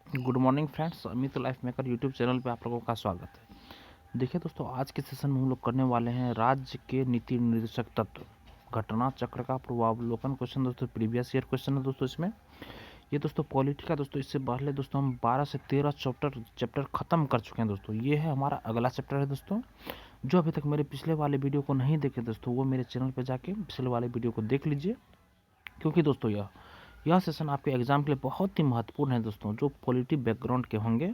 Good morning friends, Amit life maker YouTube channel पे आप लोगों का स्वागत है। देखिए दोस्तों, आज के सेशन में हम लोग करने वाले हैं राज्य के नीति निर्देशक तत्व घटना चक्र का पूर्वावलोकन। क्वेश्चन दोस्तों प्रीवियस ईयर क्वेश्चन है दोस्तों। इसमें ये दोस्तों पॉलिटी का दोस्तों, इससे पहले दोस्तों हम 12 से 13 चैप्टर खत्म कर चुके हैं दोस्तों। ये है हमारा अगला चैप्टर है दोस्तों। जो अभी तक मेरे पिछले वाले वीडियो को नहीं देखे दोस्तों, वो मेरे चैनल पर जाके पिछले वाले वीडियो को देख लीजिए, क्योंकि दोस्तों यह सेशन आपके एग्जाम के लिए बहुत ही महत्वपूर्ण है दोस्तों। जो पॉलिटी बैकग्राउंड के होंगे,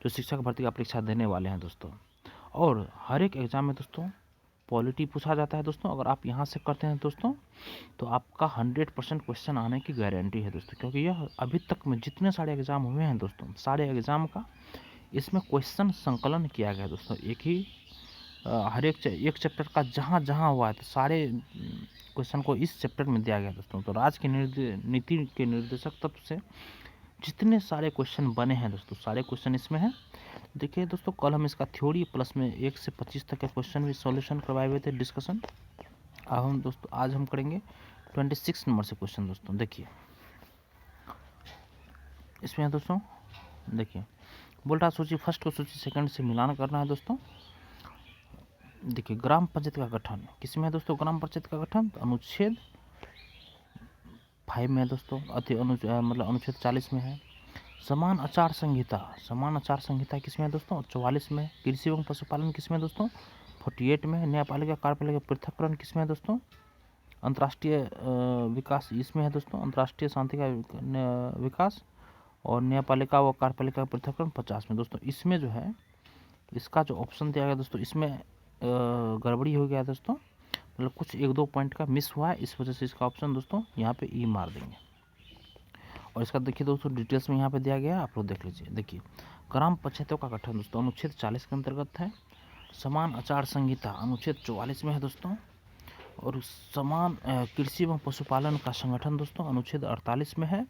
जो शिक्षक भर्ती का परीक्षा देने वाले हैं दोस्तों, और हर एक एग्जाम में दोस्तों पॉलिटी पूछा जाता है दोस्तों। अगर आप यहाँ से करते हैं दोस्तों, तो आपका 100% क्वेश्चन आने की गारंटी है दोस्तों, क्योंकि यह अभी तक में जितने सारे एग्जाम हुए हैं दोस्तों, सारे एग्जाम का इसमें क्वेश्चन संकलन किया गया है दोस्तों। हर एक चैप्टर का जहाँ जहाँ हुआ है, तो सारे क्वेश्चन को इस चैप्टर में दिया गया दोस्तों। तो राज्य के नीति के निर्देशक तत्व से जितने सारे क्वेश्चन बने हैं दोस्तों, सारे क्वेश्चन इसमें हैं। देखिए दोस्तों, कल हम इसका थ्योरी प्लस में 1 से 25 तक के क्वेश्चन भी सॉल्यूशन करवाए हुए थे, डिस्कशन। अब हम दोस्तों आज हम करेंगे 26 नंबर से क्वेश्चन दोस्तों। देखिए इसमें है दोस्तों, देखिए बोल रहा सूची फर्स्ट को सूची सेकंड से मिलान करना है दोस्तों। देखिए ग्राम पंचायत का गठन किसमें है दोस्तों? ग्राम पंचायत का गठन तो अनुच्छेद 5 में है दोस्तों, मतलब अनुच्छेद 40 में है। समान आचार संहिता किसमें है दोस्तों? 44 में। कृषि एवं पशुपालन किसमें है दोस्तों? 48 में। न्यायपालिका कार्यपालिका पृथककरण किसमें है दोस्तों? अंतर्राष्ट्रीय विकास इसमें है दोस्तों, अंतर्राष्ट्रीय शांति का विकास। और न्यायपालिका व कार्यपालिका पृथककरण 50 में दोस्तों। इसमें जो है, इसका जो ऑप्शन दिया गया दोस्तों, इसमें गड़बड़ी हो गया दोस्तों, मतलब कुछ 1-2 पॉइंट का मिस हुआ है, इस वजह से इसका ऑप्शन दोस्तों यहाँ पे ई मार देंगे। और इसका देखिए दोस्तों डिटेल्स में यहाँ पे दिया गया है, आप लोग देख लीजिए। देखिए ग्राम पंचायतों का गठन दोस्तों अनुच्छेद 40 के अंतर्गत है। समान आचार संहिता अनुच्छेद 44 में है दोस्तों। और समान कृषि एवं पशुपालन का संगठन दोस्तों अनुच्छेद 48 में है।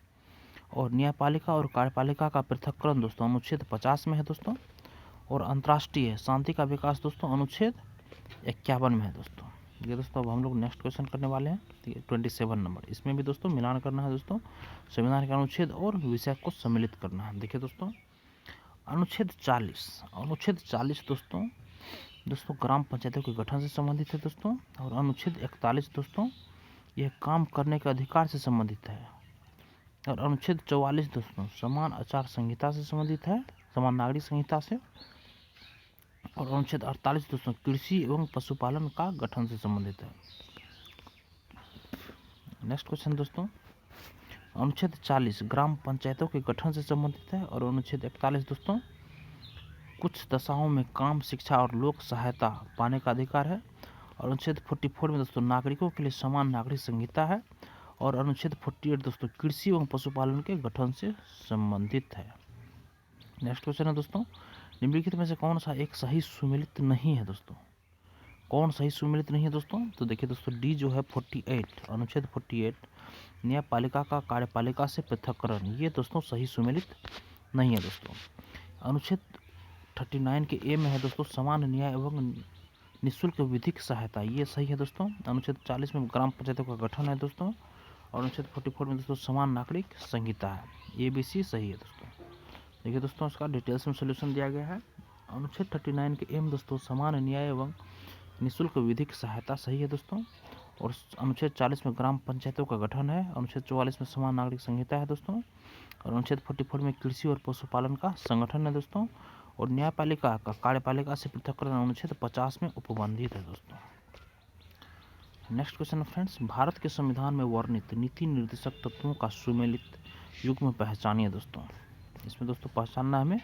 और न्यायपालिका और कार्यपालिका का पृथककरण दोस्तों अनुच्छेद 50 में है दोस्तों। और अंतर्राष्ट्रीय शांति का विकास दोस्तों अनुच्छेद 51 में है दोस्तों। ये दोस्तों अब हम लोग नेक्स्ट क्वेश्चन करने वाले हैं 27 नंबर। इसमें भी दोस्तों मिलान करना है दोस्तों, संविधान के अनुच्छेद और विषय को सम्मिलित करना है। देखिए दोस्तों अनुच्छेद 40 दोस्तों ग्राम पंचायतों के गठन से संबंधित है दोस्तों। और अनुच्छेद 41 दोस्तों यह काम करने के अधिकार से संबंधित है। और अनुच्छेद 44 दोस्तों समान आचार संहिता से संबंधित है, समान नागरिक संहिता से। और अनुच्छेद 48 दोस्तों कृषि एवं पशुपालन का गठन से संबंधित है। नेक्स्ट क्वेश्चन दोस्तों, अनुच्छेद 40 ग्राम पंचायतों के गठन से संबंधित है। और अनुच्छेद 41 दोस्तों कुछ दशाओं में काम, शिक्षा और लोक सहायता पाने का अधिकार है। और अनुच्छेद 44 में दोस्तों नागरिकों के लिए समान नागरिक संहिता है। और अनुच्छेद 48 दोस्तों कृषि एवं पशुपालन के गठन से संबंधित है। नेक्स्ट क्वेश्चन है दोस्तों, निम्नलिखित में से कौन सा एक सही सुमेलित नहीं है दोस्तों? कौन सही सुमेलित नहीं है दोस्तों? तो देखिए दोस्तों डी जो है 48 अनुच्छेद 48 न्यायपालिका का कार्यपालिका से पृथककरण, ये दोस्तों सही सुमेलित नहीं है दोस्तों। अनुच्छेद 39 के ए में है दोस्तों समान न्याय एवं निःशुल्क विधिक सहायता, ये सही है दोस्तों। अनुच्छेद 40 में ग्राम पंचायतों का गठन है दोस्तों। और अनुच्छेद 44 में दोस्तों समान नागरिक संहिता है, ए बी सी सही है दोस्तों। देखिए दोस्तों इसका डिटेल्स में सोल्यूशन दिया गया है। अनुच्छेद 39 के एम दोस्तों समान न्याय एवं निःशुल्क विधिक सहायता सही है दोस्तों। और अनुच्छेद 40 में ग्राम पंचायतों का गठन है। अनुच्छेद 44 में समान नागरिक संहिता है दोस्तों। और अनुच्छेद 44 में कृषि और पशुपालन का संगठन है दोस्तों। और न्यायपालिका का कार्यपालिका से पृथककरण अनुच्छेद 50 में उपबंधित है दोस्तों। नेक्स्ट क्वेश्चन फ्रेंड्स, भारत के संविधान में वर्णित नीति निर्देशक तत्वों का सुमेलित युग्म पहचानिए दोस्तों। इसमें दोस्तों पहचानना है हमें।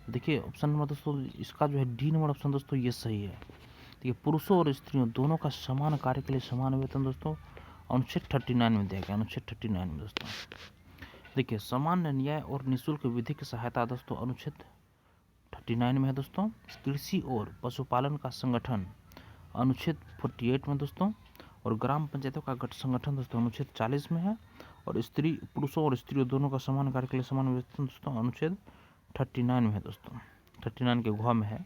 देखिए ऑप्शन नंबर दोस्तों इसका जो है डी नंबर ऑप्शन दोस्तों ये सही है। देखिए पुरुषों और स्त्रियों दोनों का समान कार्य के लिए समान वेतन दोस्तों अनुच्छेद 39 में दिया गया, अनुच्छेद 39 में दोस्तों। देखिए सामान्य न्याय और निःशुल्क विधिक सहायता दोस्तों अनुच्छेद 39 में है दोस्तों। कृषि और पशुपालन का संगठन अनुच्छेद 48 में दोस्तों। और ग्राम पंचायतों का संगठन दोस्तों अनुच्छेद 40 में है। और पुरुषों और स्त्रियों दोनों का समान कार्य के लिए समान वेतन दोस्तों अनुच्छेद 39 में है दोस्तों, 39 के घ में है।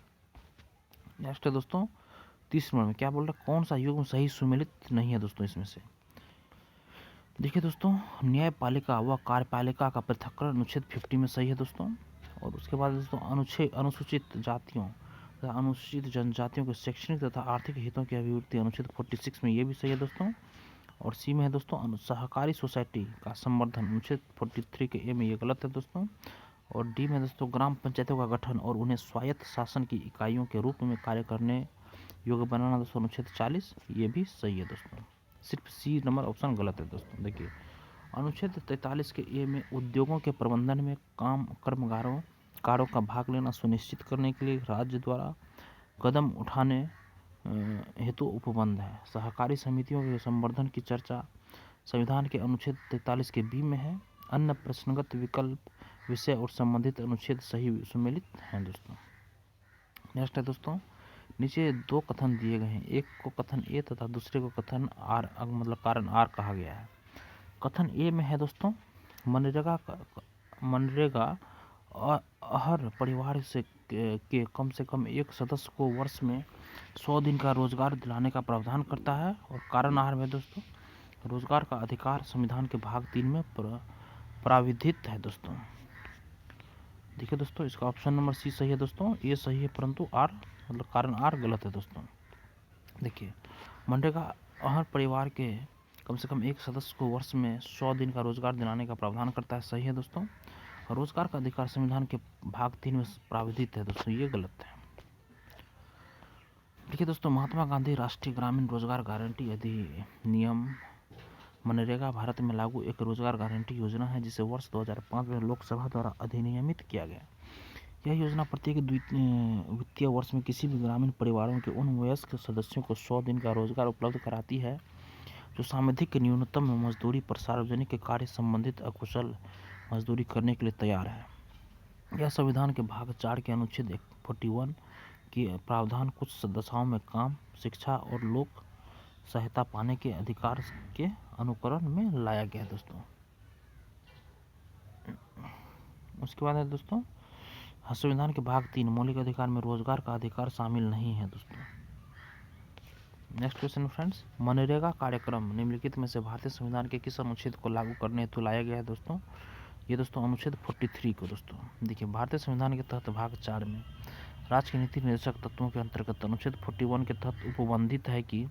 नेक्स्ट है दोस्तों 30 नंबर में क्या बोल रहा है, कौन सा युग्म सही सुमेलित नहीं है दोस्तों इसमें से? देखिए दोस्तों, न्यायपालिका व कार्यपालिका का पृथक्करण अनुच्छेद 50 में सही है दोस्तों। और उसके बाद दोस्तों अनुसूचित जातियों तथा अनुसूचित जनजातियों के शैक्षणिक तथा आर्थिक हितों की अभिवृद्धि अनुच्छेद 46 में ये भी सही है दोस्तों। और सी में है दोस्तों सहकारी सोसाइटी का संवर्धन अनुच्छेद 43 के ए में ये गलत है दोस्तों। और डी में दोस्तों ग्राम पंचायतों का गठन और उन्हें स्वायत्त शासन की इकाइयों के रूप में कार्य करने योग्य बनाना दोस्तों अनुच्छेद 40 ये भी सही है दोस्तों। सिर्फ सी नंबर ऑप्शन गलत है दोस्तों। देखिए अनुच्छेद 43 के ए में उद्योगों के प्रबंधन में कारों का भाग लेना सुनिश्चित करने के लिए राज्य द्वारा कदम उठाने हेतु उपबंध है। सहकारी समितियों के संवर्धन की चर्चा संविधान के अनुच्छेद 43 के बी में है। अन्य प्रश्नगत विकल्प विषय और संबंधित अनुच्छेद सही सम्मिलित हैं दोस्तों। नेक्स्ट है दोस्तों, नीचे दो कथन दिए गए हैं, एक को कथन ए तथा दूसरे को कथन आर मतलब कारण आर कहा गया है। कथन ए में है दोस्तों मनरेगा हर परिवार के कम से कम एक सदस्य को वर्ष में 100 दिन का रोजगार दिलाने का प्रावधान करता है। और कारण आहार में दोस्तों रोजगार का अधिकार संविधान के भाग 3 में प्राविधित है दोस्तों। देखिए दोस्तों इसका ऑप्शन नंबर सी सही है दोस्तों, ये सही है परंतु आर मतलब कारण आर गलत है दोस्तों। देखिए मनरेगा हर परिवार के कम से कम एक सदस्य को वर्ष में 100 दिन का रोजगार दिलाने का प्रावधान करता है, सही है दोस्तों। रोजगार का अधिकार संविधान के भाग 3 में प्राविधित है दोस्तों, ये गलत है। देखिए दोस्तों महात्मा गांधी राष्ट्रीय ग्रामीण रोजगार गारंटी अधिनियम मनरेगा भारत में लागू एक रोजगार गारंटी योजना है जिसे वर्ष 2005 में लोकसभा द्वारा अधिनियमित किया गया। यह योजना प्रत्येक वित्तीय वर्ष में किसी भी ग्रामीण परिवारों के उन वयस्क सदस्यों को 100 दिन का रोजगार उपलब्ध कराती है जो सामूहिक न्यूनतम मजदूरी पर सार्वजनिक कार्य संबंधित अकुशल मजदूरी करने के लिए तैयार है। यह संविधान के भाग 4 के अनुच्छेद 41 की प्रावधान कुछ दशाओं में काम, शिक्षा और लोक सहायता पाने के अधिकार के अनुकरण में लाया गया है दोस्तों। उसके बाद है दोस्तों संविधान के भाग 3 मौलिक अधिकार में रोजगार का अधिकार शामिल नहीं है दोस्तों। नेक्स्ट क्वेश्चन फ्रेंड्स, मनरेगा कार्यक्रम निम्नलिखित में से भारतीय संविधान के किस अनुच्छेद को लागू करने हेतु लाया गया है दोस्तों? ये दोस्तों अनुच्छेद 43 को दोस्तों। देखिए भारतीय संविधान के तहत भाग 4 में राज्य के नीति निर्देशक तत्वों के अंतर्गत अनुच्छेद 41 के तहत उपबंधित है कि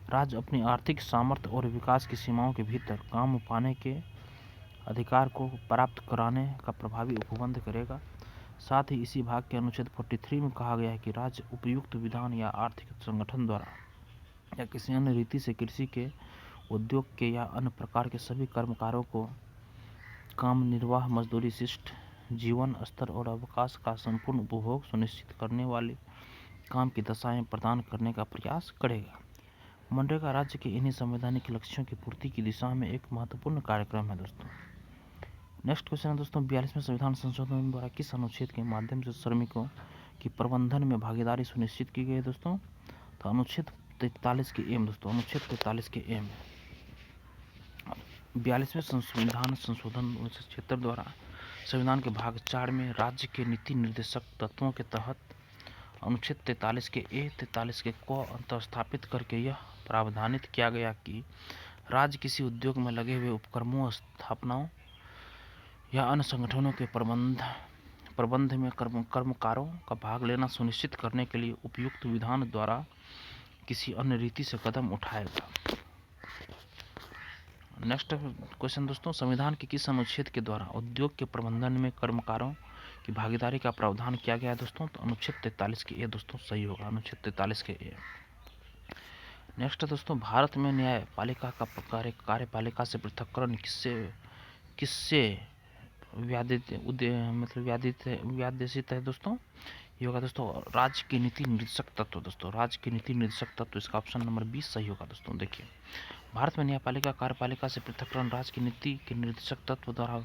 राज्य अपनी आर्थिक सामर्थ्य और विकास की सीमाओं के भीतर काम पाने के अधिकार को प्राप्त कराने का प्रभावी उपबंध करेगा। साथ ही इसी भाग के अनुच्छेद 43 में कहा गया है कि राज्य उपयुक्त विधान या आर्थिक संगठन द्वारा या किसी अन्य रीति से कृषि के, उद्योग के या अन्य प्रकार के सभी कर्मकारों को काम निर्वाह, मजदूरी, शिष्ट जीवन स्तर और अवकाश का संपूर्ण उपभोग सुनिश्चित करने वाले काम की दशाएं प्रदान करने का प्रयास करेगा। मनरेगा राज्य के इन्हीं संवैधानिक लक्ष्यों की पूर्ति की दिशा में एक महत्वपूर्ण कार्यक्रम है दोस्तों। नेक्स्ट क्वेश्चन है दोस्तों 42वें संविधान संशोधन द्वारा किस अनुच्छेद के माध्यम से श्रमिकों की प्रबंधन में भागीदारी सुनिश्चित की गई है दोस्तों? तो अनुच्छेद 43 के एम दोस्तों, अनुच्छेद 43 के एम 42वें संविधान संशोधन 1976 द्वारा संविधान के भाग 4 में राज्य के नीति निर्देशक तत्वों के तहत अनुच्छेद 43 के ए 43 के को अंतर्स्थापित करके यह प्रावधानित किया गया कि राज्य किसी उद्योग में लगे हुए उपक्रमों, स्थापनाओं या अन्य संगठनों के प्रबंध में कर्मकारों का भाग लेना सुनिश्चित करने के लिए उपयुक्त विधान द्वारा किसी अन्य रीति से कदम उठाएगा। नेक्स्ट क्वेश्चन दोस्तों, संविधान के किस अनुच्छेद के द्वारा उद्योग के प्रबंधन में कर्मकारों की भागीदारी का प्रावधान किया गया है दोस्तों? तो अनुच्छेद 43 के ए दोस्तों सही होगा, अनुच्छेद 43 के ए। नेक्स्ट दोस्तों, भारत में न्यायपालिका का कार्यपालिका से पृथक्करण किससे व्यादेशित है दोस्तों? ये होगा दोस्तों राज्य के नीति निर्देशक तत्व दोस्तों, राज्य के नीति निर्देशक तत्व, इसका ऑप्शन नंबर 20 सही होगा दोस्तों। देखिए भारत में न्यायपालिका कार्यपालिका से पृथक्करण राज्य की नीति के निर्देशक तत्व द्वारा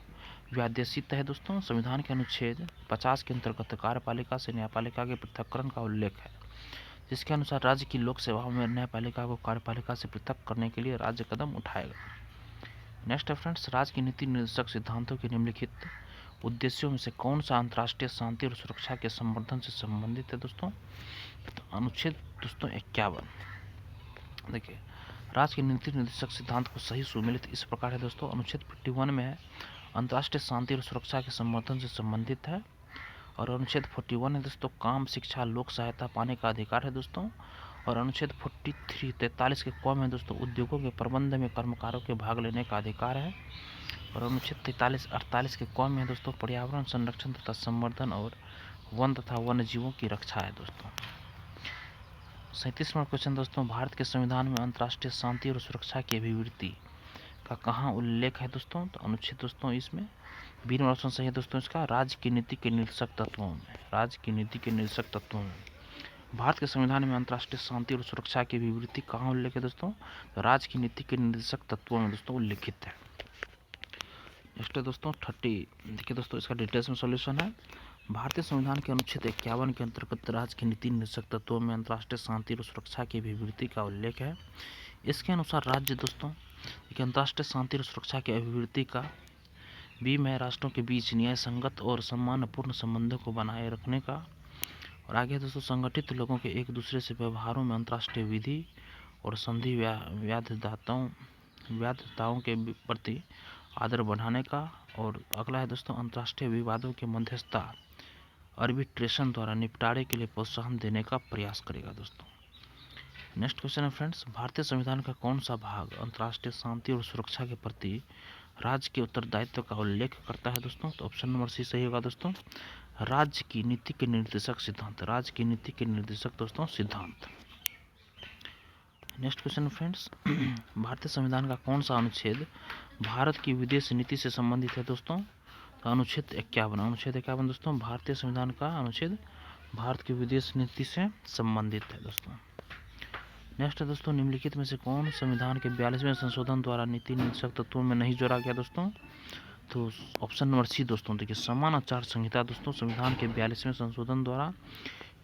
व्यादेशित है दोस्तों। संविधान के अनुच्छेद 50 के अंतर्गत कार्यपालिका से न्यायपालिका के पृथक्करण का उल्लेख है, जिसके अनुसार राज्य की लोक सेवाओं में न्यायपालिका को कार्यपालिका से पृथक करने के लिए राज्य कदम उठाएगा। नेक्स्ट है फ्रेंड्स, राज्य की नीति निर्देशक सिद्धांतों के निम्नलिखित उद्देश्यों में से कौन सा अंतर्राष्ट्रीय शांति और सुरक्षा के संवर्धन से संबंधित है दोस्तों? तो अनुच्छेद दोस्तों 51। देखिए राज्य के नीति निर्देशक सिद्धांत को सही सुमेलित इस प्रकार है दोस्तों। अनुच्छेद 51 में है अंतर्राष्ट्रीय शांति और सुरक्षा के समर्थन से संबंधित है। और अनुच्छेद 41 है दोस्तों काम, शिक्षा, लोक सहायता पाने का अधिकार है दोस्तों। और अनुच्छेद 43 के क में दोस्तों उद्योगों के प्रबंध में कर्मकारों के भाग लेने का अधिकार है। और अनुच्छेद 43-48 के क में दोस्तों पर्यावरण संरक्षण तथा संवर्धन और वन तथा वन्य जीवों की रक्षा है दोस्तों। 37वां क्वेश्चन दोस्तों, भारत के संविधान में अंतर्राष्ट्रीय शांति और सुरक्षा की अभिवृत्ति का कहाँ उल्लेख है दोस्तों? तो अनुच्छेद दोस्तों इसमें बी नंबर ऑप्शन सही है दोस्तों इसका, राज्य की नीति के निर्देशक तत्वों में। राज्य की नीति के निर्देशक तत्वों में भारत के संविधान में अंतर्राष्ट्रीय शांति और सुरक्षा की अभिवृत्ति कहाँ उल्लेख है दोस्तों? तो राज्य की नीति के निर्देशक तत्वों में दोस्तों उल्लिखित है। नेक्स्ट है दोस्तों 30, देखिए दोस्तों इसका डिटेल्स में सॉल्यूशन है। भारतीय संविधान के अनुच्छेद 51 के अंतर्गत राज्य की नीति निर्देशक तत्वों में अंतर्राष्ट्रीय शांति और सुरक्षा की अभिवृत्ति का उल्लेख है। इसके अनुसार राज्य दोस्तों अंतर्राष्ट्रीय शांति और सुरक्षा की अभिवृत्ति का बी में राष्ट्रों के बीच न्याय संगत और सम्मानपूर्ण संबंधों को बनाए रखने का। और आगे दोस्तों संगठित लोगों के एक दूसरे से व्यवहारों में अंतर्राष्ट्रीय विधि और संधि व्याध्यताओं के प्रति आदर बढ़ाने का। और अगला है दोस्तों अंतर्राष्ट्रीय विवादों के मध्यस्थता आर्बिट्रेशन द्वारा निपटारे के लिए प्रोत्साहन देने का प्रयास करेगा दोस्तों। नेक्स्ट क्वेश्चन है फ्रेंड्स, भारतीय संविधान का कौन सा भाग अंतर्राष्ट्रीय शांति और सुरक्षा के प्रति राज्य के उत्तरदायित्व का उल्लेख करता है दोस्तों? तो ऑप्शन नंबर सी सही होगा दोस्तों, राज्य की नीति के निर्देशक सिद्धांत। राज्य की नीति के निर्देशक दोस्तों सिद्धांत। नेक्स्ट क्वेश्चन फ्रेंड्स, भारतीय संविधान का कौन सा अनुच्छेद भारत की विदेश नीति से संबंधित है दोस्तों? तो अनुच्छेद 51। अनुच्छेद 51 दोस्तों भारतीय संविधान का अनुच्छेद भारत की विदेश नीति से संबंधित है दोस्तों। नेक्स्ट है दोस्तों निम्नलिखित में से कौन संविधान के 42वें संशोधन द्वारा नीति निर्देशक तत्वों में नहीं जोड़ा गया दोस्तों? तो ऑप्शन नंबर सी दोस्तों, देखिए समान आचार संहिता दोस्तों संविधान के 42वें संशोधन द्वारा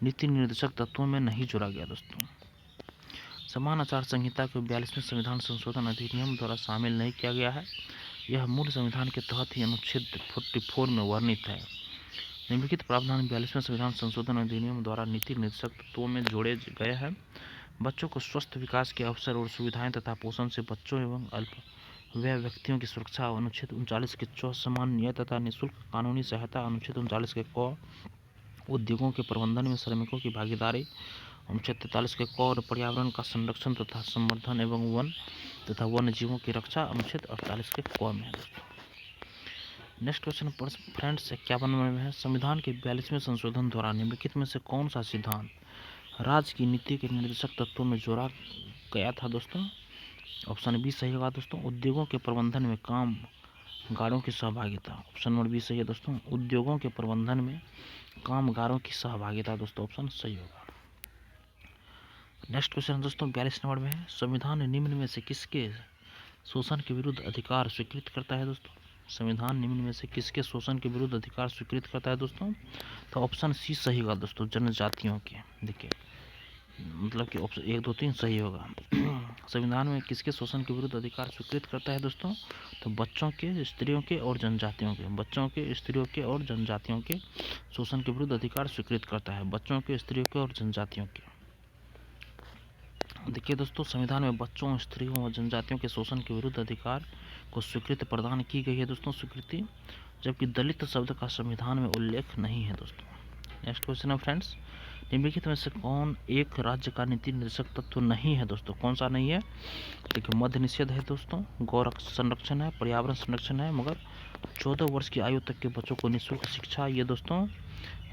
नीति निर्देशक तत्वों में नहीं जोड़ा गया दोस्तों। समान आचार संहिता को 42वें संविधान संशोधन अधिनियम द्वारा शामिल नहीं किया गया है। यह मूल संविधान के तहत ही अनुच्छेद 44 में वर्णित है। निम्नलिखित प्रावधान 42वें संविधान संशोधन अधिनियम द्वारा नीति निर्देशक तत्वों में जोड़े गए हैं। बच्चों को स्वस्थ विकास के अवसर और सुविधाएं तथा पोषण से बच्चों एवं अल्पवयस्क व्यक्तियों की सुरक्षा। अनुच्छेद 39 के च समान न्याय तथा निःशुल्क कानूनी सहायता। अनुच्छेद 39 के क उद्योगों के प्रबंधन में श्रमिकों की भागीदारी। अनुच्छेद 43 के क और पर्यावरण का संरक्षण तथा संवर्धन एवं वन तथा वन्य जीवों की रक्षा। अनुच्छेद 48 के क में है दोस्तों। नेक्स्ट क्वेश्चन फ्रेंड्स 51 में है, संविधान के 42वें संशोधन द्वारा निम्नलिखित में से कौन सा सिद्धांत राज्य की नीति के निर्देशक तत्वों में जोड़ा गया था दोस्तों? ऑप्शन बी सही होगा दोस्तों, उद्योगों के प्रबंधन में कामगारों की सहभागिता। ऑप्शन नंबर बी सही है दोस्तों, उद्योगों के प्रबंधन में कामगारों की सहभागिता दोस्तों ऑप्शन सही होगा। नेक्स्ट क्वेश्चन दोस्तों 42 नंबर में है, संविधान निम्न में से किसके शोषण के विरुद्ध अधिकार स्वीकृत करता है दोस्तों? संविधान निम्न में से किसके शोषण के विरुद्ध अधिकार स्वीकृत करता है दोस्तों? तो ऑप्शन सी सही होगा दोस्तों, जनजातियों के। देखिए मतलब कि ऑप्शन 1, 2, 3 सही होगा। संविधान में किसके शोषण के विरुद्ध अधिकार स्वीकृत करता है दोस्तों? तो बच्चों के, स्त्रियों के और जनजातियों के। बच्चों के, स्त्रियों के और जनजातियों के शोषण के विरुद्ध अधिकार स्वीकृत करता है। बच्चों के, स्त्रियों के और जनजातियों के। देखिए दोस्तों संविधान में बच्चों, स्त्रियों और जनजातियों के शोषण के विरुद्ध अधिकार को स्वीकृति प्रदान की गई है दोस्तों स्वीकृति, जबकि दलित शब्द का संविधान में उल्लेख नहीं है दोस्तों। नेक्स्ट क्वेश्चन है फ्रेंड्स, निम्नलिखित में से कौन एक राज्य का नीति निर्देशक तत्व नहीं है दोस्तों? कौन सा नहीं है? देखिए मद्य निषेध है दोस्तों, गौ संरक्षण है, पर्यावरण संरक्षण है, मगर 14 वर्ष की आयु तक के बच्चों को निःशुल्क शिक्षा, ये दोस्तों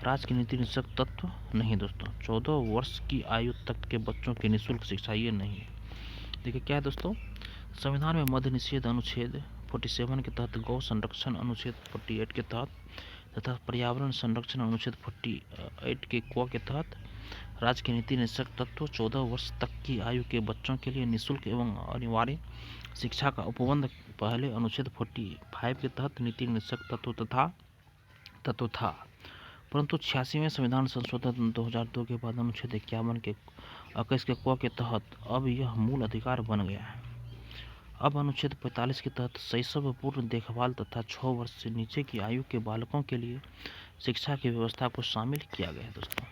राज्य की नीति निर्देशक तत्व नहीं दोस्तों। 14 वर्ष की आयु तक के बच्चों की निःशुल्क शिक्षा ये नहीं है। देखिए क्या है दोस्तों, संविधान में मद्य निषेध अनुच्छेद 47 के तहत, गौ संरक्षण अनुच्छेद 48 के तहत तथा पर्यावरण संरक्षण अनुच्छेद 48 के क के तहत राज्य की नीति निर्देशक तत्व 14 वर्ष तक की आयु के बच्चों के लिए निःशुल्क एवं अनिवार्य शिक्षा का उपबंध पहले अनुच्छेद 45 के तहत नीति निर्देशक तत्व था, परंतु 86वें संविधान संशोधन 2002 के बाद अनुच्छेद 51 के 21 के क के तहत अब यह मूल अधिकार बन गया है। अब अनुच्छेद 45 के तहत शैशव पूर्व देखभाल तथा 6 वर्ष से नीचे की आयु के बालकों के लिए शिक्षा की व्यवस्था को शामिल किया गया है दोस्तों।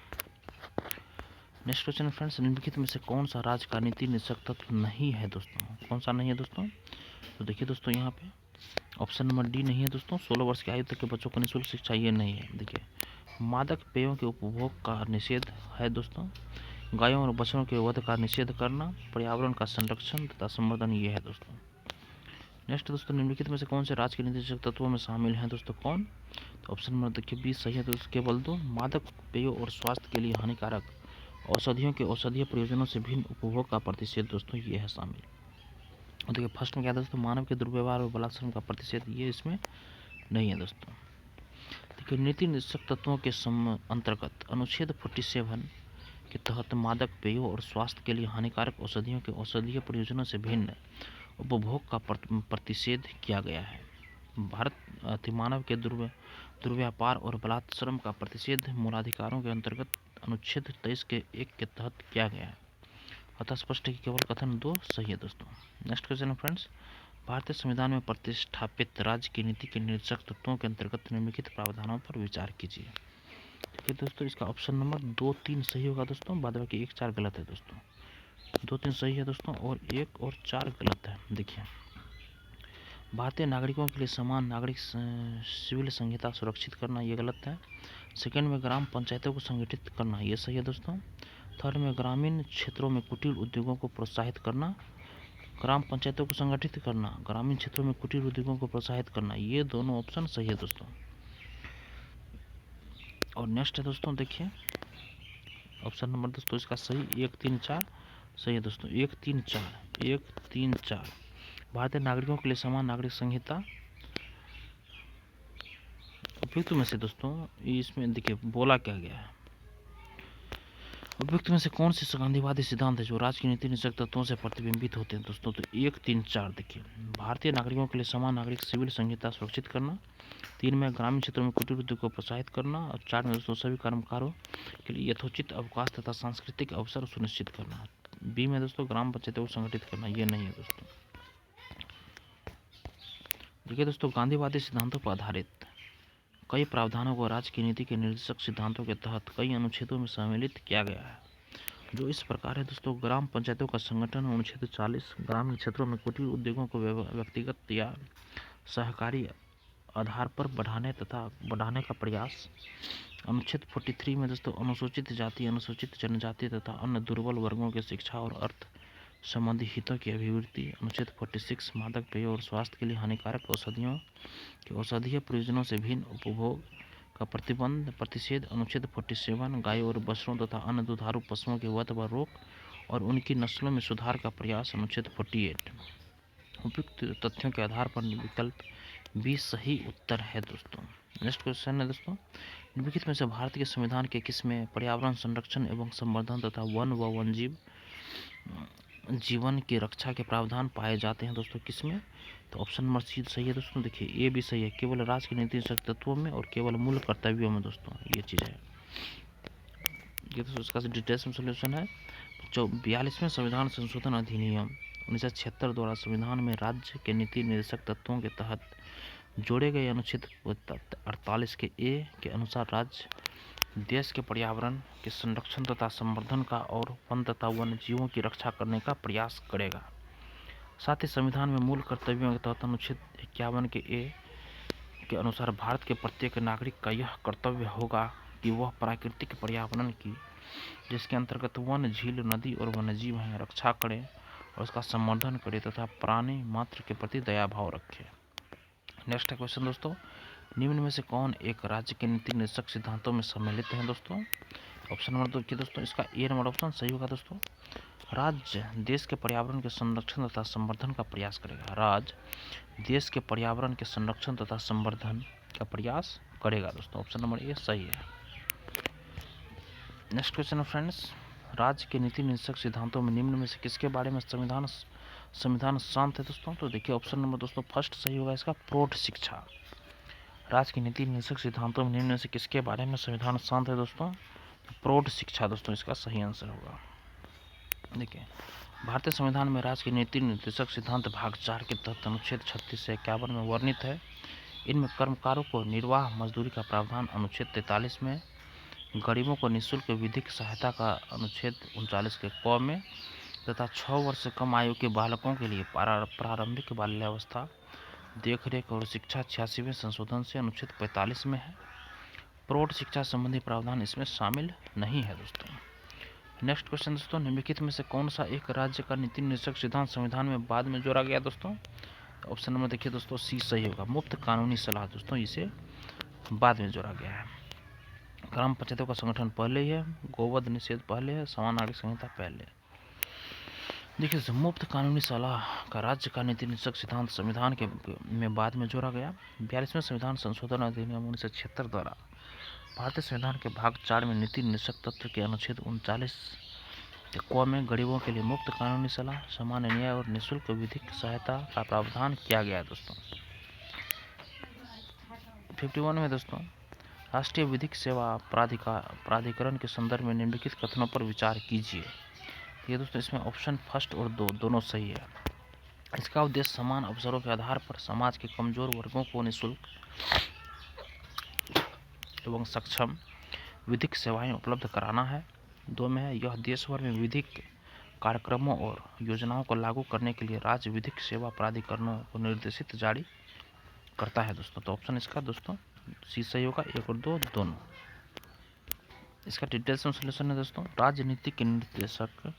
नेक्स्ट क्वेश्चन फ्रेंड्स, निम्नलिखित में से कौन सा राज्य का नीति निषेध तत्व नहीं है दोस्तों? कौन सा नहीं है दोस्तों? तो देखिए दोस्तों यहाँ पे ऑप्शन नंबर डी नहीं है दोस्तों। 16 वर्ष की आयु तक के बच्चों को निःशुल्क शिक्षा, ये नहीं है। देखिए, मादक पेयों के उपभोग का निषेध है दोस्तों। गायों और बछड़ों के वध का निषेध करना, पर्यावरण का संरक्षण तथा संवर्धन, ये है दोस्तों। नेक्स्ट दोस्तों, निम्नलिखित में से कौन से राज्य के निषेध तत्वों में शामिल हैं दोस्तों? कौन? तो ऑप्शन नंबर देखिए 20 सही है दोस्तों। केवल 2, मादक पेयों और स्वास्थ्य के लिए हानिकारक औषधियों के औषधीय प्रयोजनों से भिन्न उपभोग का प्रतिषेध दोस्तों, ये है शामिल। और देखिए फर्स्ट में क्या है दोस्तों? मानव के दुर्व्यवहार और बलात्संग का प्रतिषेध, ये इसमें नहीं है दोस्तों। देखिए नीति निषेध तत्वों के अंतर्गत अनुच्छेद 47 के तहत मादक पेयों और स्वास्थ्य के लिए हानिकारक औषधियों के औषधीय प्रयोजनों से भिन्न उपभोग का प्रतिषेध किया गया है। भारत मानव के दुर्व्यापार और बलात्संग का प्रतिषेध मूलाधिकारों के अंतर्गत अनुच्छेद 23 के 1 के तहत किया गया है। अतः स्पष्ट है कि केवल कथन 2 सही है दोस्तों। नेक्स्ट क्वेश्चन है फ्रेंड्स, भारतीय संविधान में प्रतिष्ठापित राज्य की नीति के निषेध तत्वों के अंतर्गत निम्नलिखित प्रावधानों पर विचार कीजिए। देखिए दोस्तों, इसका ऑप्शन नंबर 2, 3 सही होगा दोस्तों, बाद बाकी 1, 4 गलत है दोस्तों। 2, 3 सही है दोस्तों और 1 और 4 गलत है। देखिए, भारतीय नागरिकों के लिए समान नागरिक सिविल संहिता सुरक्षित करना, ये गलत है। सेकंड में ग्राम पंचायतों को संगठित करना, ये सही है दोस्तों। थर्ड में ग्रामीण क्षेत्रों में कुटीर उद्योगों को प्रोत्साहित करना, ग्राम पंचायतों को संगठित करना, ग्रामीण क्षेत्रों में कुटीर उद्योगों को प्रोत्साहित करना, ये दोनों ऑप्शन सही है दोस्तों। और नेक्स्ट है दोस्तों, देखिए ऑप्शन नंबर दोस्तों इसका सही 1, 3, 4 सही है दोस्तों। 1, 3, 4 1, 3, 4 भारतीय नागरिकों के लिए समान नागरिक संहिता उपयुक्त में से दोस्तों इसमें देखिए बोला क्या गया है, उपयुक्त में से कौन से गांधीवादी सिद्धांत है जो राज्य की नीति निषेध तत्वों से प्रतिबिंबित होते हैं दोस्तों? तो 1, 3, 4 देखिए, भारतीय नागरिकों के लिए समान नागरिक सिविल संहिता सुरक्षित करना, 3 में ग्रामीण क्षेत्रों में कुटीर उद्योग को प्रोत्साहित करना, और 4 में दोस्तों सभी कर्मकारों के लिए यथोचित अवकाश तथा सांस्कृतिक अवसर सुनिश्चित करना। बी में दोस्तों ग्राम पंचायतों को संगठित करना, ये नहीं है दोस्तों। देखिए दोस्तों, गांधीवादी सिद्धांतों पर आधारित कई प्रावधानों को राज्य की नीति के निर्देशक सिद्धांतों के तहत कई अनुच्छेदों में सम्मिलित किया गया है, जो इस प्रकार है दोस्तों। ग्राम पंचायतों का संगठन अनुच्छेद 40, ग्रामीण क्षेत्रों में कुटीर उद्योगों को व्यक्तिगत या सहकारी आधार पर बढ़ाने का प्रयास। अनुच्छेद 43 में दोस्तों अनुसूचित जाति, अनुसूचित जनजाति तथा अन्य दुर्बल वर्गों के शिक्षा और अर्थ संबंधी हितों की अभिवृद्धि। अनुच्छेद 46 मादक पेय और स्वास्थ्य के लिए हानिकारक औषधियों के औषधीय प्रयोजनों से भिन्न उपभोग का प्रतिषेध। अनुच्छेद 47 गायों और बछड़ों तथा अन्य दुधारू पशुओं के वध व रोक और उनकी नस्लों में सुधार का प्रयास। अनुच्छेद 48। उपयुक्त तथ्यों के आधार पर विकल्प बी सही उत्तर है दोस्तों। नेक्स्ट क्वेश्चन है दोस्तों, निम्नलिखित में से भारत के संविधान के किसमें पर्यावरण संरक्षण एवं संवर्धन तथा वन व वन्यजीव जीवन की रक्षा के प्रावधान पाए जाते हैं दोस्तों? किसमें? तो ऑप्शन नंबर सी सही है दोस्तों। देखिए ये भी सही है, केवल राज्य की नीति तत्वों में और केवल मूल कर्तव्यों में दोस्तों ये चीज़ है। ये तो इसका डिटेल्स में सोल्यूशन है। जो 42वें संविधान संशोधन अधिनियम 1976 द्वारा संविधान में राज्य के नीति निर्देशक तत्वों के तहत जोड़े गए अनुच्छेद 48 के ए के अनुसार राज्य देश के पर्यावरण के संरक्षण तथा संवर्धन का और वन तथा वन्य जीवों की रक्षा करने का प्रयास करेगा। साथ ही संविधान में मूल कर्तव्यों के तहत अनुच्छेद 51 के ए के अनुसार भारत के प्रत्येक नागरिक का यह कर्तव्य होगा कि वह प्राकृतिक पर्यावरण की, जिसके अंतर्गत वन, झील, नदी और वन्यजीव हैं, रक्षा करे और उसका संवर्धन करे तथा प्राणी मात्र के प्रति दया भाव रखे। नेक्स्ट क्वेश्चन दोस्तों, निम्न में से कौन एक राज्य के नीति निर्देशक सिद्धांतों में सम्मिलित है दोस्तों? ऑप्शन नंबर 2 की दोस्तों इसका ए नंबर ऑप्शन सही होगा दोस्तों। राज्य देश के पर्यावरण के संरक्षण तथा संवर्धन का प्रयास करेगा। राज्य देश के पर्यावरण के संरक्षण तथा संवर्धन का प्रयास करेगा दोस्तों। ऑप्शन नंबर ए सही है। नेक्स्ट क्वेश्चन है फ्रेंड्स, राज्य के नीति निर्देशक सिद्धांतों में निम्न में से किसके बारे में संविधान शांत है दोस्तों? तो देखिए ऑप्शन नंबर दोस्तों फर्स्ट सही होगा इसका, प्रौढ़ शिक्षा। राज्य की नीति निर्देशक सिद्धांतों में निम्न में से किसके बारे में संविधान शांत है दोस्तों? प्रौढ़ शिक्षा दोस्तों इसका सही आंसर होगा। देखिए भारतीय संविधान में राज्य की नीति निर्देशक सिद्धांत भाग 4 के तहत अनुच्छेद 36 से 51 में वर्णित है। इनमें कर्मकारों को निर्वाह मजदूरी का प्रावधान अनुच्छेद 43 में गरीबों को निःशुल्क विधिक सहायता का अनुच्छेद 39 के क में तथा 6 वर्ष से कम आयु के बालकों के लिए प्रारंभिक बाल्यावस्था देखरेख और शिक्षा 86वें संशोधन से अनुच्छेद 45 में है। प्रौढ़ शिक्षा संबंधी प्रावधान इसमें शामिल नहीं है दोस्तों। नेक्स्ट क्वेश्चन दोस्तों, निम्नलिखित में से कौन सा एक राज्य का नीति निर्देशक सिद्धांत संविधान में बाद में जोड़ा गया दोस्तों? ऑप्शन नंबर देखिए दोस्तों, सी सही होगा। मुफ्त कानूनी सलाह दोस्तों इसे बाद में जोड़ा गया है। ग्राम पंचायतों का संगठन पहले ही है, गोवध निषेध पहले है, समान नागरिक संहिता पहले। देखिए मुफ्त कानूनी सलाह का राज्य का नीति निर्देशक सिद्धांत संविधान के में बाद में जोड़ा गया। 42वें संविधान संशोधन अधिनियम 1976 द्वारा भारतीय संविधान के भाग 4 में नीति निर्देशक तत्व के अनुच्छेद 39 के क में गरीबों के लिए मुफ्त कानूनी सलाह, सामान्य न्याय और निःशुल्क विधिक सहायता का प्रावधान किया गया है दोस्तों। 51 में दोस्तों, राष्ट्रीय विधिक सेवा प्राधिकरण के संदर्भ में निम्नलिखित कथनों पर विचार कीजिए। ये दोस्तों इसमें ऑप्शन फर्स्ट और दो दोनों सही है। इसका उद्देश्य समान अवसरों के आधार पर समाज के कमजोर वर्गों को निःशुल्क एवं सक्षम विधिक सेवाएं उपलब्ध कराना है। 2 में है, यह देश भर में विधिक कार्यक्रमों और योजनाओं को लागू करने के लिए राज्य विधिक सेवा प्राधिकरणों को निर्देशित जारी करता है दोस्तों। तो ऑप्शन इसका दोस्तों सी सही होगा, 1 और 2 दोनों। इसका डिटेल्स में सोल्यूशन है दोस्तों। राजनीतिक निर्देशक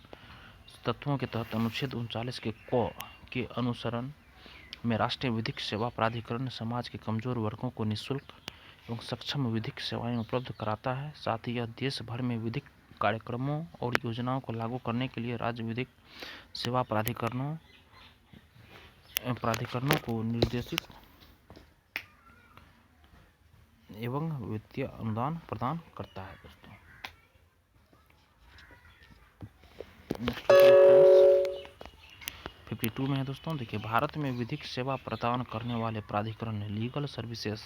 तत्वों के तहत अनुच्छेद 39 के क के अनुसरण में राष्ट्रीय विधिक सेवा प्राधिकरण समाज के कमजोर वर्गों को निःशुल्क एवं सक्षम विधिक सेवाएं उपलब्ध कराता है। साथ ही यह देश भर में विधिक कार्यक्रमों और योजनाओं को लागू करने के लिए राज्य विधिक सेवा प्राधिकरणों को निर्देशित एवं वित्तीय अनुदान प्रदान करता है दोस्तों। 52 में है दोस्तों, देखिए भारत में विधिक सेवा प्रदान करने वाले प्राधिकरण लीगल सर्विसेज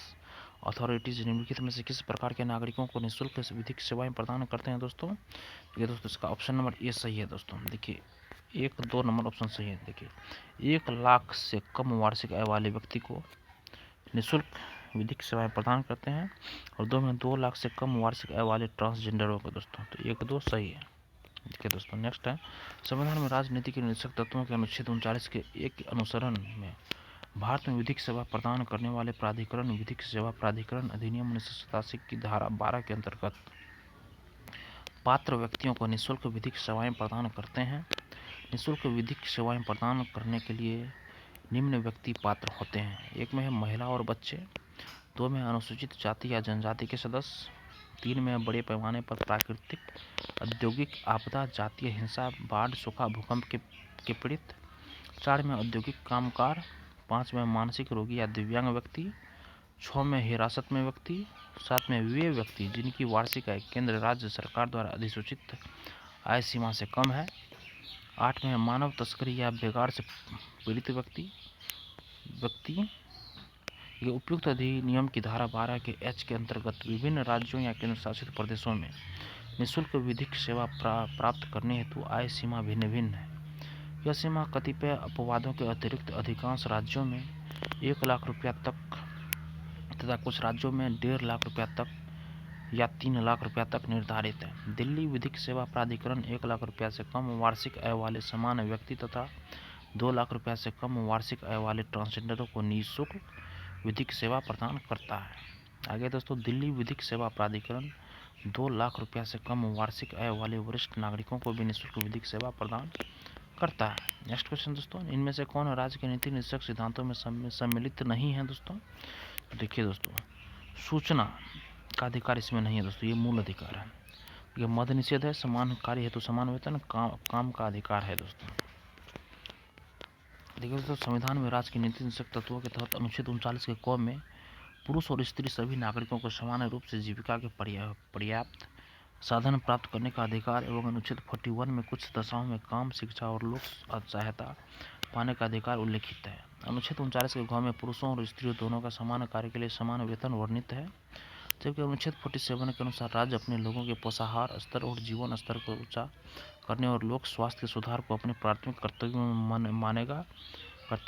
अथॉरिटीज निम्नलिखित में से किस प्रकार के नागरिकों को निःशुल्क विधिक सेवाएं प्रदान करते हैं दोस्तों? ये दोस्तों इसका ऑप्शन नंबर ए सही है दोस्तों। देखिए 1, 2 नंबर ऑप्शन सही है। देखिए 1 लाख से कम वार्षिक आय वाले व्यक्ति को निःशुल्क विधिक सेवाएं प्रदान करते हैं और 2 में 2 लाख से कम वार्षिक आय वाले ट्रांसजेंडरों को दोस्तों। तो 1, 2 सही है। देखिए दोस्तों नेक्स्ट है, संविधान में राजनीति के निर्देशक तत्वों के अनुच्छेद 39 के 1 के अनुसरण में भारत में विधिक सेवा प्रदान करने वाले प्राधिकरण विधिक सेवा प्राधिकरण अधिनियम 1987 की धारा 12 के अंतर्गत पात्र व्यक्तियों को निःशुल्क विधिक सेवाएं प्रदान करते हैं। निःशुल्क विधिक सेवाएं प्रदान करने के लिए निम्न व्यक्ति पात्र होते हैं। 1 में है महिला और बच्चे, 2 में अनुसूचित जाति या जनजाति के सदस्य, 3 में बड़े पैमाने पर प्राकृतिक औद्योगिक आपदा, जातीय हिंसा, बाढ़, सूखा, भूकंप के पीड़ित, 4 में औद्योगिक कामगार, 5 में मानसिक रोगी या दिव्यांग व्यक्ति, 6 में हिरासत में व्यक्ति, 7 में वे व्यक्ति जिनकी वार्षिक आय केंद्र राज्य सरकार द्वारा अधिसूचित आय सीमा से कम है, 8 में मानव तस्करी या बेगार से पीड़ित व्यक्ति ये उपयुक्त अधिनियम की धारा 12 के एच के अंतर्गत विभिन्न राज्यों या केंद्र शासित प्रदेशों में निःशुल्क विधिक सेवा प्राप्त करने हेतु आय सीमा भिन्न भिन्न है। यह सीमा कतिपय अपवादों के अतिरिक्त अधिकांश राज्यों में 1 लाख रुपया तक तथा कुछ राज्यों में 1.5 लाख रुपया तक या 3 लाख रुपया तक निर्धारित है। दिल्ली विधिक सेवा प्राधिकरण 1 लाख रुपया से कम वार्षिक आय वाले सामान्य व्यक्ति तथा 2 लाख रुपया से कम वार्षिक आय वाले ट्रांसजेंडरों को निःशुल्क विधिक सेवा प्रदान करता है। आगे दोस्तों, दिल्ली विधिक सेवा प्राधिकरण 2 लाख रुपया से कम वार्षिक आय वाले वरिष्ठ नागरिकों को भी निःशुल्क विधिक सेवा प्रदान करता है। नेक्स्ट क्वेश्चन दोस्तों, इनमें से कौन राज्य के नीति निर्देशक सिद्धांतों में सम्मिलित नहीं है दोस्तों? देखिए दोस्तों, सूचना का अधिकार इसमें नहीं है दोस्तों, ये मूल अधिकार है। ये मद्य निषेध है, समान कार्य हेतु समान वेतन, काम का अधिकार है दोस्तों। देखिए दोस्तों, संविधान में राज्य के नीति निर्देशक तत्वों के तहत अनुच्छेद 39 के क में पुरुष और स्त्री सभी नागरिकों को समान रूप से जीविका के पर्याप्त साधन प्राप्त करने का अधिकार एवं अनुच्छेद 41 में कुछ दशाओं में काम, शिक्षा और लोक सहायता पाने का अधिकार उल्लेखित है। अनुच्छेद 39 के ग में पुरुषों और स्त्रियों दोनों का समान कार्य के लिए समान वेतन वर्णित है, जबकि अनुच्छेद 47 के अनुसार राज्य अपने लोगों के पोषाहार स्तर और जीवन स्तर को ऊंचा करने और लोक स्वास्थ्य के सुधार को अपने प्राथमिक कर्तव्य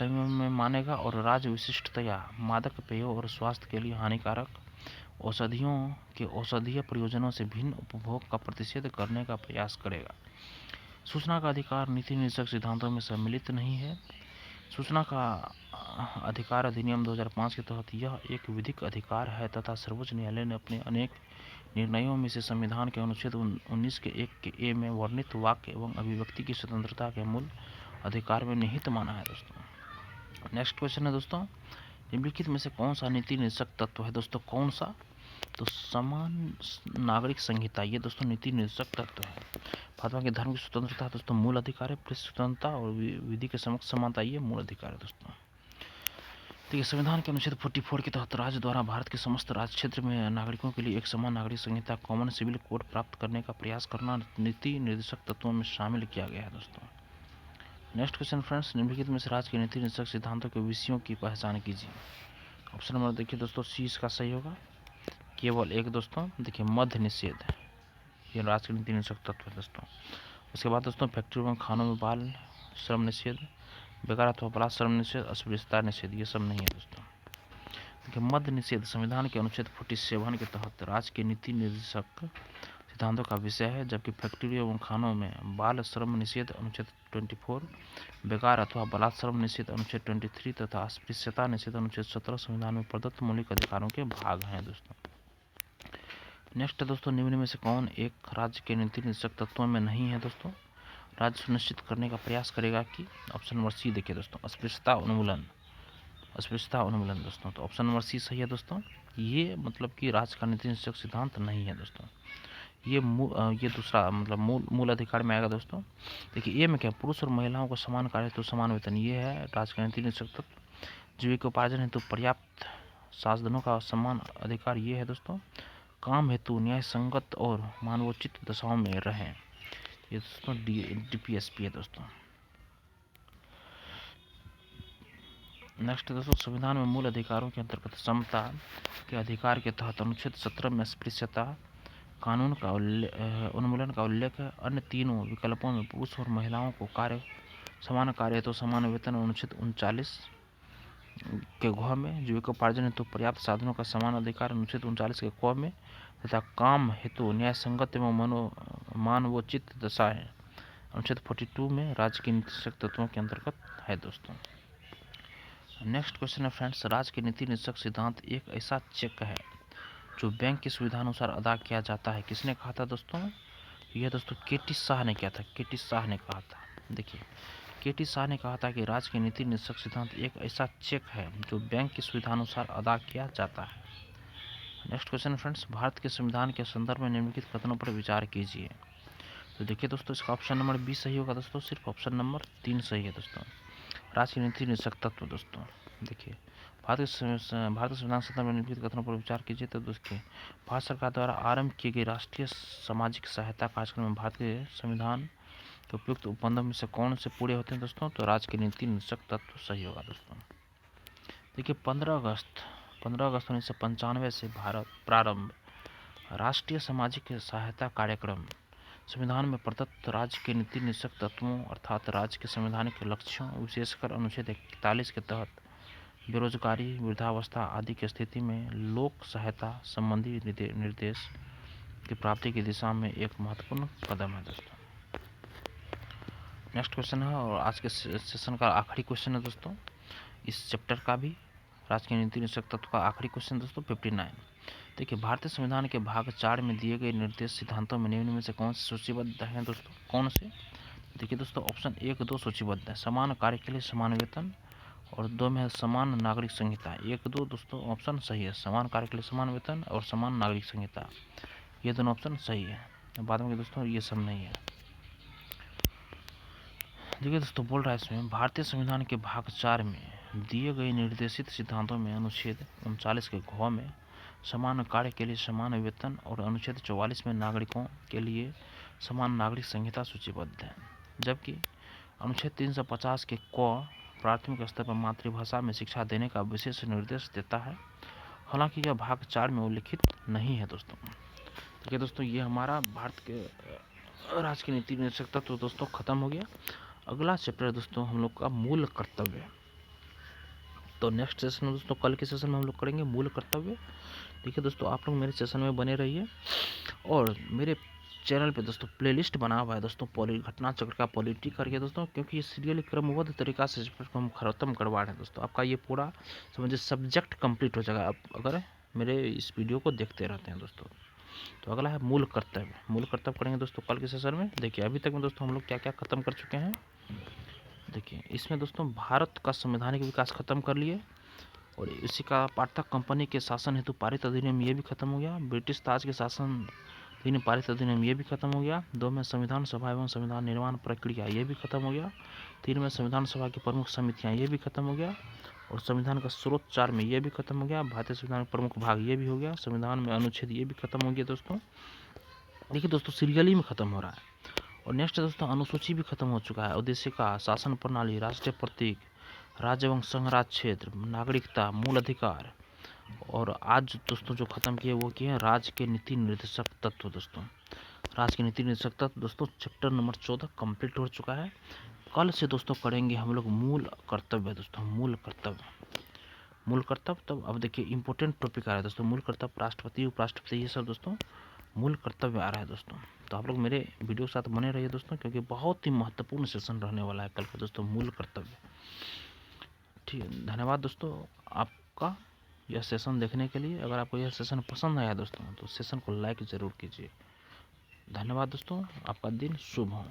में मानेगा और राज्य विशिष्टतया मादक पेयों और स्वास्थ्य के लिए हानिकारक औषधियों के औषधीय प्रयोजनों से भिन्न उपभोग का प्रतिषेध करने का प्रयास करेगा। सूचना का अधिकार नीति निर्देशक सिद्धांतों में सम्मिलित नहीं है। सूचना का अधिकार अधिनियम 2005 के तहत यह एक विधिक अधिकार है तथा सर्वोच्च न्यायालय ने अपने अनेक निर्णयों में से संविधान के अनुच्छेद 19 के 1 के ए में वर्णित वाक्य एवं अभिव्यक्ति की स्वतंत्रता के मूल अधिकार में निहित माना है दोस्तों। नेक्स्ट क्वेश्चन है दोस्तों, निम्नलिखित में से कौन सा नीति निर्देशक तत्व है दोस्तों? कौन सा? तो समान नागरिक संहिता, ये दोस्तों नीति निर्देशक तत्व है। महात्मा के धर्म की स्वतंत्रता दोस्तों मूल अधिकार है। प्रेस स्वतंत्रता और विधि के समक्ष समानता, ये मूल अधिकार है दोस्तों। देखिए, संविधान के अनुच्छेद 44 के तहत राज्य द्वारा भारत के समस्त राज्य क्षेत्र में नागरिकों के लिए एक समान नागरिक संहिता कॉमन सिविल कोड प्राप्त करने का प्रयास करना नीति निर्देशक तत्वों में शामिल किया गया है दोस्तों। नेक्स्ट क्वेश्चन फ्रेंड्स, निम्नलिखित में से राज्य के नीति निर्देशक सिद्धांतों के विषयों की पहचान कीजिए। ऑप्शन नंबर देखिए दोस्तों, सी इसका सही होगा। केवल एक दोस्तों, देखिए मध्य निषेध, ये राज्य के नीति निर्देशक तत्व है दोस्तों। उसके बाद दोस्तों फैक्ट्री एवं खानों में बाल श्रम निषेध, बेकार अथवा बलात्कार श्रम निषेध, अस्पृश्यता निषेध, ये सब नहीं है दोस्तों। देखिए मध्य निषेध संविधान के अनुच्छेद 47 के तहत राज्य के नीति निर्देशक सिद्धांतों का विषय है, जबकि फैक्ट्री एवं खानों में बाल श्रम निषेध अनुच्छेद 24, बेकार अथवा बलात्कार श्रम निषेध अनुच्छेद 23 तथा अस्पृश्यता निषेध अनुच्छेद 17 संविधान में प्रदत्त मौलिक अधिकारों के भाग हैं दोस्तों। नेक्स्ट दोस्तों, निम्न में से कौन एक राज्य के नीति निर्देशक तत्वों में नहीं है दोस्तों? राज्य सुनिश्चित करने का प्रयास करेगा कि ऑप्शन नंबर सी देखिए दोस्तों, अस्पृश्यता उन्मूलन, अस्पृश्यता उन्मूलन दोस्तों। तो ऑप्शन नंबर सी सही है दोस्तों। ये मतलब कि राज्य का नीति निर्देशक सिद्धांत नहीं है दोस्तों। ये दूसरा मतलब मूल अधिकार में आएगा दोस्तों। देखिए ए में क्या, पुरुष और महिलाओं को समान कार्य हेतु समान वेतन, ये है राज्य का नीति निर्देशक तत्व। जीविकोपार्जन हेतु पर्याप्त साधनों का समान अधिकार, ये है दोस्तों। काम हेतु न्याय संगत और मानवोचित दशाओं में रहें, ये दोस्तों डीपीएसपी है दोस्तों। नेक्स्ट दोस्तों, संविधान में मूल अधिकारों के अंतर्गत समता के अधिकार के तहत अनुच्छेद 17 में अस्पृश्यता कानून का उन्मूलन का उल्लेख है। अन्य तीनों विकल्पों में पुरुष और महिलाओं को समान कार्य हेतु समान वेतन अनुच्छेद 39 के घ में, जीविकोपार्जन हेतु पर्याप्त साधनों का समान अधिकार अनुच्छेद 39 के क में, तथा काम हेतु न्याय संगत एवं मानवोचित दशाएं अनुच्छेद 42 में राज्य के नीतिनिर्देशक तत्वों के अंतर्गत है दोस्तों। नेक्स्ट क्वेश्चन है फ्रेंड्स, राज्य के नीति निर्देशक सिद्धांत एक ऐसा चेक है जो बैंक की सुविधानुसार अदा किया जाता है। किसने कहा था दोस्तों? यह दोस्तों केटी शाह ने किया था, केटी शाह ने कहा था। देखिए केटी शाह ने कहा था कि राज्य के नीति निर्देशक सिद्धांत एक ऐसा चेक है जो बैंक की सुविधानुसार अदा किया जाता है। नेक्स्ट क्वेश्चन फ्रेंड्स, भारत के संविधान के संदर्भ में निम्नलिखित कथनों पर विचार कीजिए। तो देखिए दोस्तों, इसका ऑप्शन नंबर 20 सही होगा दोस्तों, सिर्फ ऑप्शन नंबर 3 सही है दोस्तों। राज्य की नीति निर्देशक तत्व दोस्तों, देखिए भारतीय संविधान संदर्भ में निम्नलिखित कथनों पर विचार कीजिए। तो दोस्तों, भारत सरकार द्वारा आरंभ की गई राष्ट्रीय सामाजिक सहायता कार्यक्रम में भारत के संविधान के उपयुक्त उपबंधों में से कौन से पूरे होते हैं दोस्तों? तो राज्य की नीति निर्देशक तत्व सही होगा दोस्तों। देखिए 15 अगस्त 1995 से भारत प्रारंभ राष्ट्रीय सामाजिक सहायता कार्यक्रम संविधान में प्रदत्त राज्य के नीति निर्देशक तत्वों अर्थात राज्य के संवैधानिक लक्ष्यों, विशेषकर अनुच्छेद 41 के तहत बेरोजगारी, वृद्धावस्था आदि की स्थिति में लोक सहायता संबंधी निर्देश की प्राप्ति की दिशा में एक महत्वपूर्ण कदम है दोस्तों। नेक्स्ट क्वेश्चन है और आज के सेशन का आखिरी क्वेश्चन है दोस्तों, इस चैप्टर का भी राज्य के नीति निर्देशक तत्व का आखिरी क्वेश्चन दोस्तों 59। देखिए भारतीय संविधान के भाग 4 में दिए गए निर्देश सिद्धांतों में निम्न में से कौन से सूचीबद्ध हैं दोस्तों? कौन से? देखिए दोस्तों, ऑप्शन 1, 2 सूचीबद्ध है, समान कार्य के लिए समान वेतन, और 2 में है समान नागरिक संहिता। 1, 2 दोस्तों ऑप्शन सही है, समान कार्य के लिए समान वेतन और समान नागरिक संहिता, ये दोनों ऑप्शन सही है। बाद में दोस्तों ये सब नहीं है। देखिए दोस्तों, बोल रहा है इसमें भारतीय संविधान के भाग 4 में दिए गए निर्देशित सिद्धांतों में अनुच्छेद 39 के घ में समान कार्य के लिए समान वेतन और अनुच्छेद 44 में नागरिकों के लिए समान नागरिक संहिता सूचीबद्ध है, जबकि अनुच्छेद 350 के क प्राथमिक स्तर पर मातृभाषा में शिक्षा देने का विशेष निर्देश देता है। हालांकि यह भाग 4 में उल्लिखित नहीं है दोस्तों। देखिए दोस्तों, ये हमारा भारत के राज्य की नीति निर्देशक तत्व दोस्तों खत्म हो गया। अगला चैप्टर दोस्तों हम लोग का मूल कर्तव्य। तो नेक्स्ट सेशन में दोस्तों, कल के सेशन में हम लोग करेंगे मूल कर्तव्य। देखिए दोस्तों, आप लोग मेरे सेशन में बने रहिए और मेरे चैनल पे दोस्तों प्लेलिस्ट बना हुआ है दोस्तों, घटना चक्र का पॉलिटी करके दोस्तों, क्योंकि ये सीरियल क्रमबद्ध तरीका से इसको हम खत्म करवा रहे हैं दोस्तों। आपका ये पूरा समझिए सब्जेक्ट कंप्लीट हो जाएगा आप अगर मेरे इस वीडियो को देखते रहते हैं दोस्तों। तो अगला है मूल कर्तव्य। मूल कर्तव्य करेंगे दोस्तों कल के सेशन में। देखिए अभी तक में दोस्तों हम लोग क्या क्या खत्म कर चुके हैं। देखिए इसमें दोस्तों भारत का संवैधानिक विकास खत्म कर लिए और इसी का पाठक कंपनी के शासन हेतु पारित अधिनियम ये भी खत्म हो गया। ब्रिटिश ताज के शासन तीन पारित अधिनियम ये भी खत्म हो गया। 2 में संविधान सभा एवं संविधान निर्माण प्रक्रिया ये भी खत्म हो गया। 3 में संविधान सभा की प्रमुख समितियां ये भी खत्म हो गया और संविधान का स्रोत 4 में ये भी खत्म हो गया। भारतीय संविधान का प्रमुख भाग ये भी हो गया। संविधान में अनुच्छेद ये भी खत्म हो गया दोस्तों। देखिए दोस्तों सीरियली में खत्म हो रहा है। और नेक्स्ट दोस्तों अनुसूची भी खत्म हो चुका है। उद्देशिका, शासन प्रणाली, राष्ट्रीय प्रतीक, राज्य एवं संघ राज क्षेत्र, नागरिकता, मूल अधिकार और आज दोस्तों जो खत्म किए वो किए हैं राज्य के नीति निर्देशक तत्व दोस्तों। राज्य के नीति निर्देशक तत्व दोस्तों चैप्टर नंबर 14 कंप्लीट हो चुका है। कल से दोस्तों करेंगे हम लोग मूल कर्तव्य दोस्तों। मूल कर्तव्य तब अब देखिए इंपॉर्टेंट टॉपिक आ रहा है दोस्तों। मूल कर्तव्य, राष्ट्रपति, उपराष्ट्रपति, ये सब दोस्तों मूल कर्तव्य आ रहा है दोस्तों। तो आप लोग मेरे वीडियो के साथ बने रहिए दोस्तों, क्योंकि बहुत ही महत्वपूर्ण सेशन रहने वाला है कल का दोस्तों, मूल कर्तव्य। ठीक है, धन्यवाद दोस्तों आपका यह सेशन देखने के लिए। अगर आपको यह सेशन पसंद आया दोस्तों तो सेशन को लाइक ज़रूर कीजिए। धन्यवाद दोस्तों, आपका दिन शुभ हो।